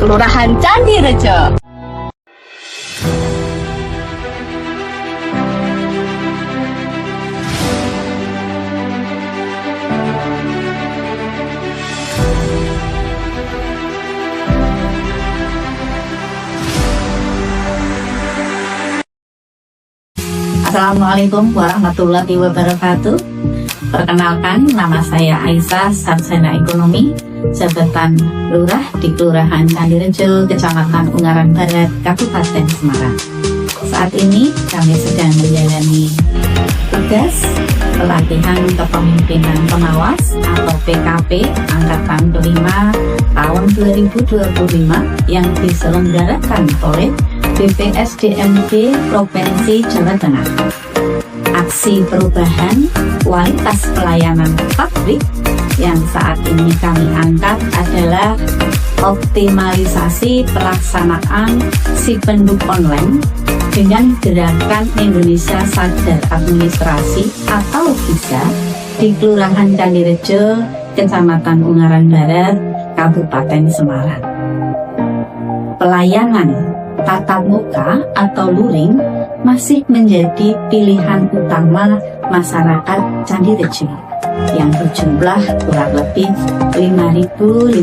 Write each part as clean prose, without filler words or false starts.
Kelurahan Candi Rejo. Assalamualaikum warahmatullahi wabarakatuh. Perkenalkan, nama saya Aisyah, Sarjana Ekonomi, jabatan Lurah di Kelurahan Candi Rejo, Kecamatan Ungaran Barat, Kabupaten Semarang. Saat ini kami sedang menjalani tugas pelatihan kepemimpinan pengawas atau PKP Angkatan kelima tahun 2025 yang diselenggarakan oleh BPSDMD Provinsi Jawa Tengah. Aksi perubahan kualitas pelayanan publik yang saat ini kami angkat adalah optimalisasi pelaksanaan Sipenduk online dengan gerakan Indonesia Sadar Administrasi atau BISA di Kelurahan Candi Rejo, Kecamatan Ungaran Barat, Kabupaten Semarang. Pelayanan tatap muka atau luring masih menjadi pilihan utama masyarakat Candi Rejo yang berjumlah kurang lebih 5.538.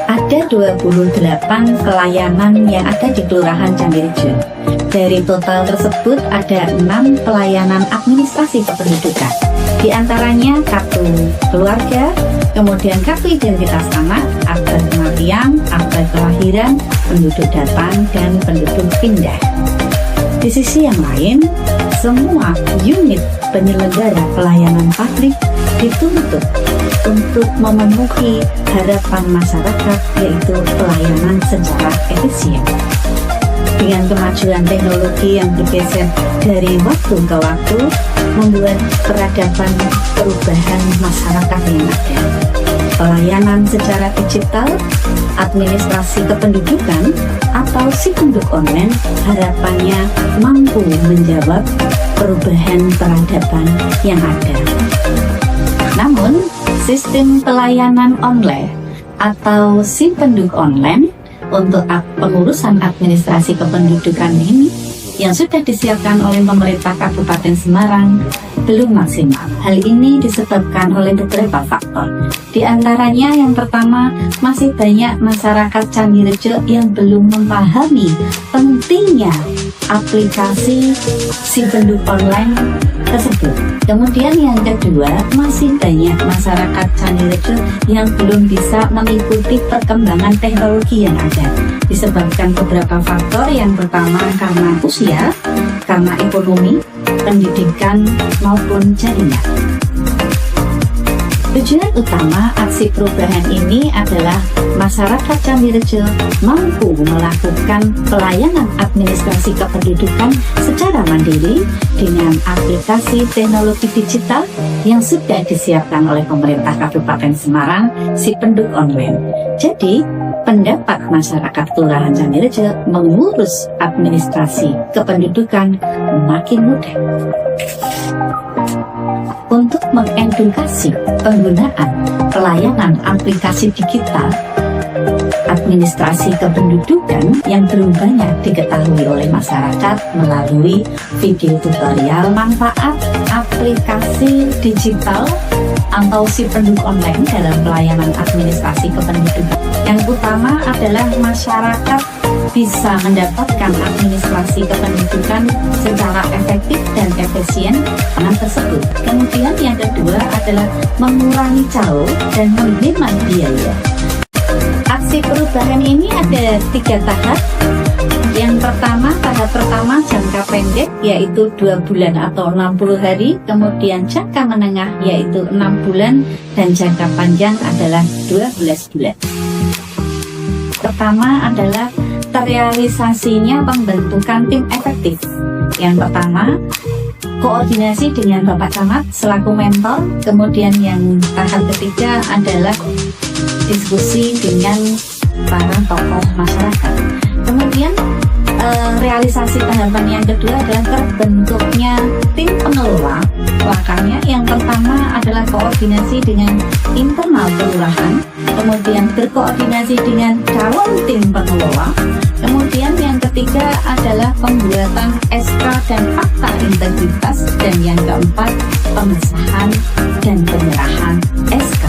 Ada 28 pelayanan yang ada di Kelurahan Candi Rejo. Dari total tersebut ada 6 pelayanan administrasi kependudukan. Di antaranya kartu keluarga, kemudian kartu identitas anak, akta kematian, akta kelahiran, penduduk datang, dan penduduk pindah. Di sisi yang lain, semua unit penyelenggara pelayanan publik dituntut untuk memenuhi harapan masyarakat, yaitu pelayanan secara efisien. Dengan kemajuan teknologi yang bergeser dari waktu ke waktu, membuat peradaban perubahan masyarakat yang ada. Pelayanan secara digital, administrasi kependudukan, atau Sipenduk online harapannya mampu menjawab perubahan peradaban yang ada. Namun, sistem pelayanan online atau Sipenduk online untuk pengurusan administrasi kependudukan ini yang sudah disiapkan oleh pemerintah Kabupaten Semarang belum maksimal. Hal ini disebabkan oleh beberapa faktor. Di antaranya yang pertama, masih banyak masyarakat Candi Rejo yang belum memahami pentingnya aplikasi Sipenduk online tersebut. Kemudian yang kedua, masih banyak masyarakat Candi Rejo yang belum bisa mengikuti perkembangan teknologi yang ada. Disebabkan beberapa faktor. Yang pertama karena usia, karena ekonomi, pendidikan, maupun jaringan. Tujuan utama aksi perubahan ini adalah masyarakat Candi Rejo mampu melakukan pelayanan administrasi kependudukan secara mandiri dengan aplikasi teknologi digital yang sudah disiapkan oleh pemerintah Kabupaten Semarang, Sipenduk online. Jadi, pendapat masyarakat Kelurahan Candi Rejo mengurus administrasi kependudukan makin mudah. Untuk mengedukasi penggunaan pelayanan aplikasi digital administrasi kependudukan yang belum banyak diketahui oleh masyarakat melalui video tutorial manfaat aplikasi digital atau Sipenduk online dalam pelayanan administrasi kependudukan. Yang utama adalah masyarakat bisa mendapatkan administrasi kependudukan secara efektif dan efisien tersebut. Kemudian yang kedua adalah mengurangi calo dan menghemat biaya. Aksi perubahan ini ada 3 tahap. Yang pertama, tahap pertama jangka pendek yaitu 2 bulan atau 60 hari, kemudian jangka menengah yaitu 6 bulan, dan jangka panjang adalah 12 bulan. Pertama adalah terrealisasinya pembentukan tim efektif. Yang pertama, koordinasi dengan Bapak Camat selaku mentor. Kemudian yang tahap ketiga adalah diskusi dengan para tokoh masyarakat. Kemudian realisasi tahapan yang kedua adalah terbentuknya tim pengelola. Makanya yang pertama adalah adalah koordinasi dengan internal kelurahan, kemudian berkoordinasi dengan calon tim pengelola, kemudian yang ketiga adalah pembuatan SK dan fakta integritas, dan yang keempat pengesahan dan penyerahan SK.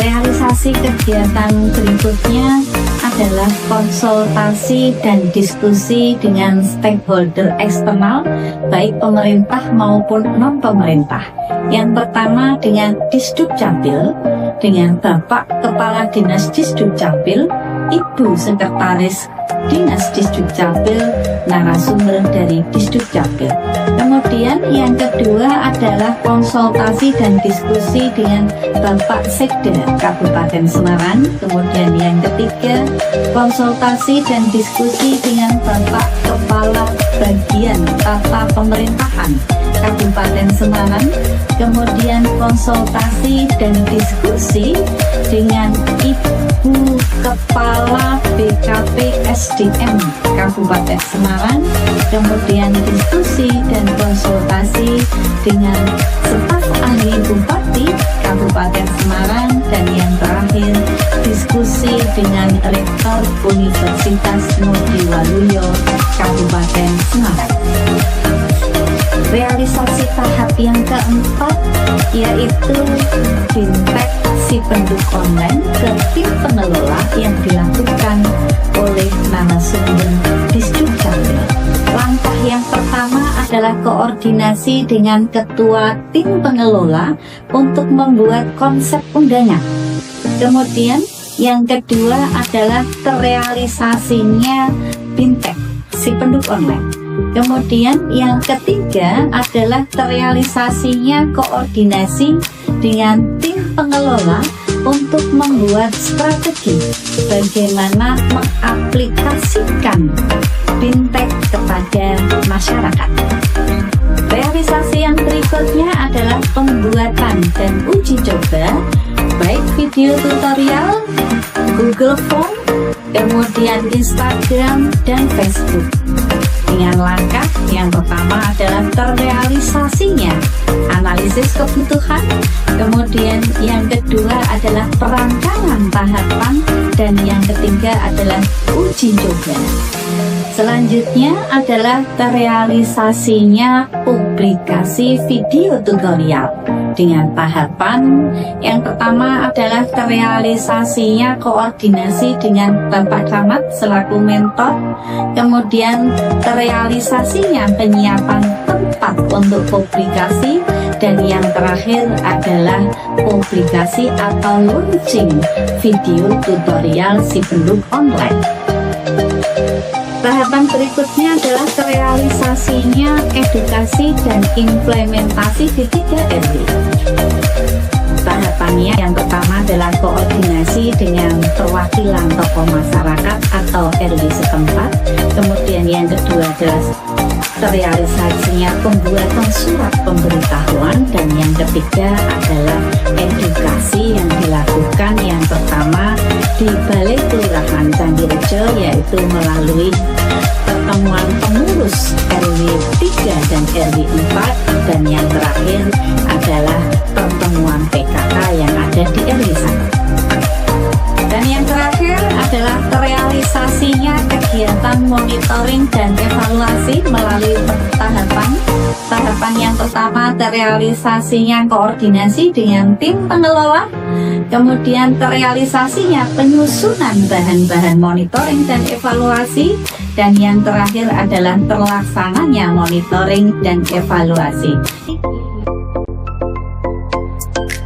Realisasi kegiatan berikutnya adalah konsultasi dan diskusi dengan stakeholder eksternal, baik pemerintah maupun non-pemerintah. Yang pertama dengan Disdukcapil, dengan Bapak Kepala Dinas Disdukcapil, Ibu Sekretaris Dinas Disdukcapil, narasumber dari Disdukcapil. Kemudian yang kedua adalah konsultasi dan diskusi dengan Bapak Sekda Kabupaten Semarang. Kemudian yang ketiga konsultasi dan diskusi dengan Bapak Kepala Bagian Tata Pemerintahan Kabupaten Semarang. Kemudian konsultasi dan diskusi dengan Ibu Kepala BKP SDM Kabupaten Semarang. Kemudian diskusi dan konsultasi dengan staf ahli Bupati Kabupaten Semarang. Dan yang terakhir diskusi dengan Rektor Universitas Ngudi Waluyo Kabupaten Semarang. Realisasi tahap yang keempat yaitu Bintek Sipenduk Online ke tim pengelola yang dilakukan oleh narasumber Disdukcapil. Langkah yang pertama adalah koordinasi dengan ketua tim pengelola untuk membuat konsep undangan. Kemudian yang kedua adalah terrealisasinya Bintek Sipenduk Online. Kemudian yang ketiga adalah terrealisasinya koordinasi dengan tim pengelola untuk membuat strategi bagaimana mengaplikasikan Bintek kepada masyarakat. Realisasi yang berikutnya adalah pembuatan dan uji coba baik video tutorial, Google Form, kemudian Instagram dan Facebook. Dengan langkah yang pertama adalah terrealisasinya analisis kebutuhan, kemudian yang kedua adalah perancangan tahapan, dan yang ketiga adalah uji coba. Selanjutnya adalah terrealisasinya publikasi video tutorial dengan tahapan yang pertama adalah terrealisasinya koordinasi dengan Bapak Camat selaku mentor, kemudian terrealisasinya penyiapan tempat untuk publikasi, dan yang terakhir adalah publikasi atau launching video tutorial Sipenduk Online. Tahapan berikutnya adalah terrealisasinya edukasi dan implementasi di 3 RW. Tahapannya yang pertama adalah koordinasi dengan perwakilan tokoh masyarakat atau RW setempat. Kemudian yang kedua adalah terrealisasinya pembuatan surat pemberitahuan, dan yang ketiga adalah edukasi yang dilakukan yang pertama di Balai Kelurahan Candirejo, yaitu melalui pertemuan pengurus RW 3 dan RW 4, dan yang terakhir adalah pertemuan PKK yang ada di RW 1. Dan yang terakhir adalah terrealisasinya kegiatan monitoring dan evaluasi melalui tahapan yang pertama terrealisasinya koordinasi dengan tim pengelola, kemudian terrealisasinya penyusunan bahan-bahan monitoring dan evaluasi, dan yang terakhir adalah terlaksananya monitoring dan evaluasi.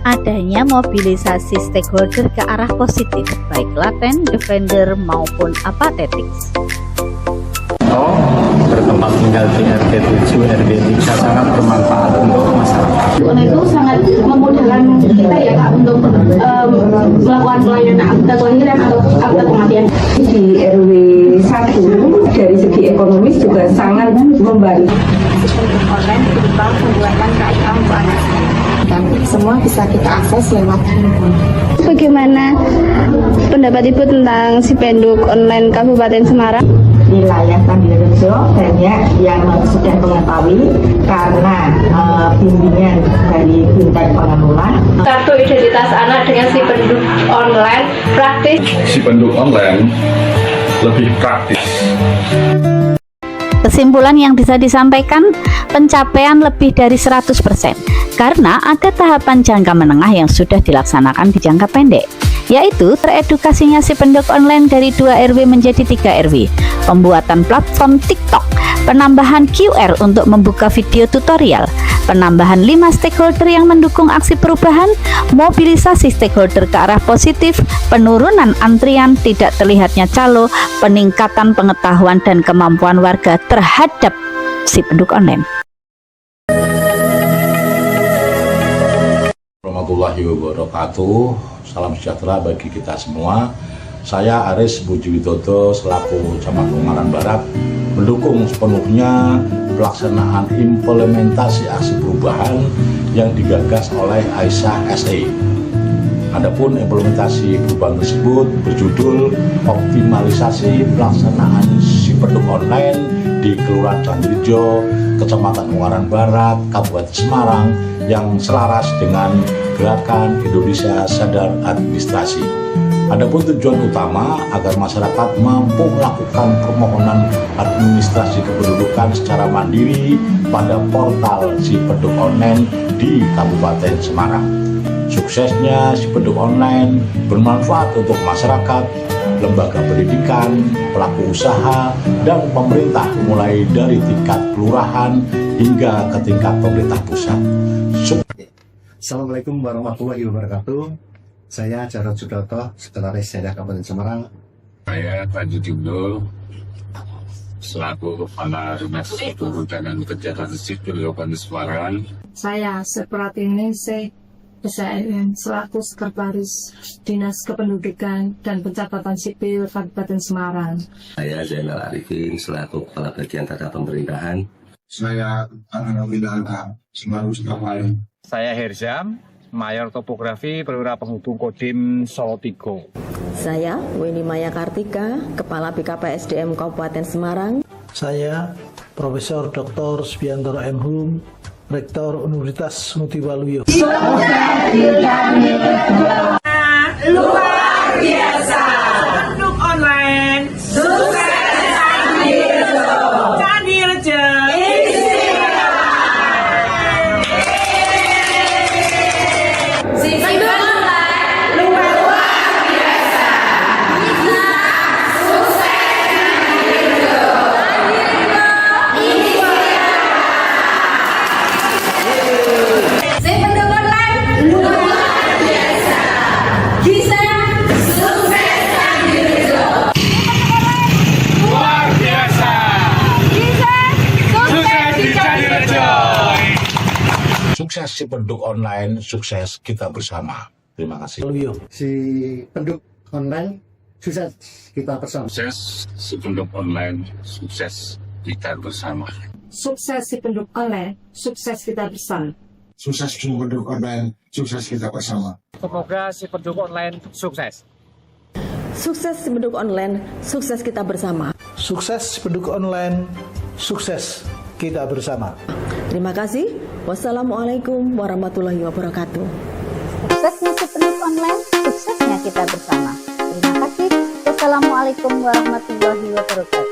Adanya mobilisasi stakeholder ke arah positif, baik laten, defender maupun apatetik. Bertempat tinggal di RT 7, RW 3 sangat bermanfaat untuk masyarakat. Itu sangat memudahkan kita ya Kak untuk melakukan pelayanan akta kelahiran atau akta kematian. Di RW 1 dari segi ekonomis juga sangat membantu. Online berupa pembuatan KIA untuk anak dan semua bisa kita akses lewat handphone. Bagaimana pendapat Ibu tentang Sipenduk Online Kabupaten Semarang? wilayah Candirejo banyak yang sudah mengetahui karena bimbingan dari Bintang Pengelola. Kartu identitas anak dengan si penduduk online praktis. Si penduduk online lebih praktis. Kesimpulan yang bisa disampaikan, pencapaian lebih dari 100% karena ada tahapan jangka menengah yang sudah dilaksanakan di jangka pendek, yaitu teredukasinya si penduduk online dari 2 RW menjadi 3 RW, pembuatan platform TikTok, penambahan QR untuk membuka video tutorial, penambahan 5 stakeholder yang mendukung aksi perubahan, mobilisasi stakeholder ke arah positif, penurunan antrian, tidak terlihatnya calo, peningkatan pengetahuan dan kemampuan warga terhadap si penduduk online. Warahmatullahi wabarakatuh. Salam sejahtera bagi kita semua. Saya Aris Budi Widodo selaku Camat Ungaran Barat mendukung sepenuhnya pelaksanaan implementasi aksi perubahan yang digagas oleh Aisyah SE. Adapun implementasi perubahan tersebut berjudul optimalisasi pelaksanaan si penduduk online di Kelurahan Candirejo, Kecamatan Ungaran Barat, Kabupaten Semarang yang selaras dengan Gerakan Indonesia Sadar Administrasi. Adapun tujuan utama agar masyarakat mampu melakukan permohonan administrasi kependudukan secara mandiri pada portal si penduduk online di Kabupaten Semarang. Suksesnya si penduduk online bermanfaat untuk masyarakat, lembaga pendidikan, pelaku usaha, dan pemerintah mulai dari tingkat kelurahan hingga ke tingkat pemerintah pusat. Assalamualaikum warahmatullahi wabarakatuh. Saya Jarod Sudoto, Sekretaris Daerah Kabupaten Semarang. Saya Tanjung Jumdo, selaku Kepala Dinas Perhutanan Kejahatan Sipil Kabupaten Semarang. Saya Sepratiningsih SAN selaku Sekretaris Dinas Kependudukan dan Pencatatan Sipil Kabupaten Semarang. Saya Zainal Arifin selaku Kepala Bagian Tata Pemerintahan. Saya Anand Wilanka selaku Sekretariat. Saya Herzam, Mayor Topografi Perwira Penghubung Kodim Solotigo. Saya Weni Maya Kartika, Kepala BKPSDM Kabupaten Semarang. Saya Profesor Dr. Subiantoro M. Hum, Rektor Universitas Muti Waluyo. Luar biasa. Penduduk online sukses Candirejo. Sukses si penduduk online, sukses kita bersama. Terima kasih. Si penduduk online, sukses kita bersama. Sukses si penduduk online, sukses kita bersama. Sukses si penduduk online, sukses kita bersama. Sukses si penduduk online, sukses kita bersama. Semoga si penduduk online sukses. Sukses si penduduk online, sukses kita bersama. Sukses penduduk online, sukses kita bersama. Terima kasih. Wassalamualaikum warahmatullahi wabarakatuh. Suksesnya si penduduk online, suksesnya kita bersama. Terima kasih. Wassalamualaikum warahmatullahi wabarakatuh.